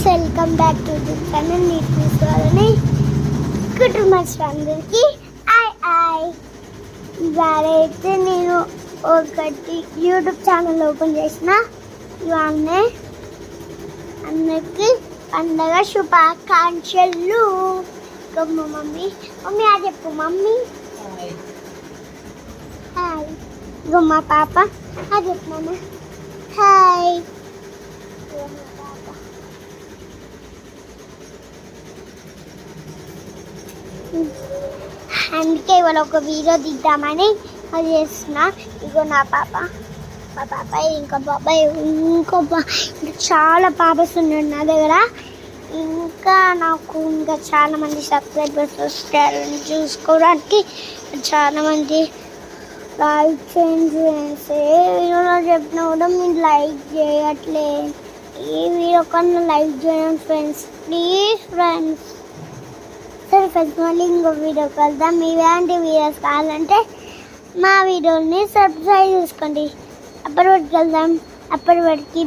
Welcome back to the channel. నీకు చూసుకోవాలని కుటుంబస్ అందరికి ఇవాళ అయితే నేను ఒకటి యూట్యూబ్ ఛానల్ ఓపెన్ చేసిన. ఇవన్నీ అందరికి పండగ శుభాకాంక్షలు. మా మమ్మీ అది చెప్పు మమ్మీ హాయ్. ఇగో మా పాప అది చెప్పు మమ్మీ హాయ్. అందుకే ఇవాళ ఒక వీడియో దిద్దామని అది చేస్తున్నా. ఇగో నా పాప, మా పాపాయ్, ఇంకా బాబాయ్, ఇంకా చాలా పాపస్ ఉన్నాడు నా దగ్గర. ఇంకా నాకు ఇంకా చాలామంది సబ్స్క్రైబర్స్ వస్తారని చూసుకోవడానికి చాలామంది లైక్ చేయండి. ఏ వీడియోలో చెప్పినా కూడా మీరు లైక్ చేయట్లే. ఏ వీడియో కన్నా లైక్ చేయండి ఫ్రెండ్స్, ప్లీజ్ ఫ్రెండ్స్. సరే ఫ్రెండ్స్, మళ్ళీ ఇంకో వీడియో కలుద్దాం. మీ ఇలాంటి వీడియోస్ కావాలంటే మా వీడియోని సబ్స్క్రైబ్ చేసుకోండి. అప్పటి వరకు వెళ్దాం. అప్పటి వరకు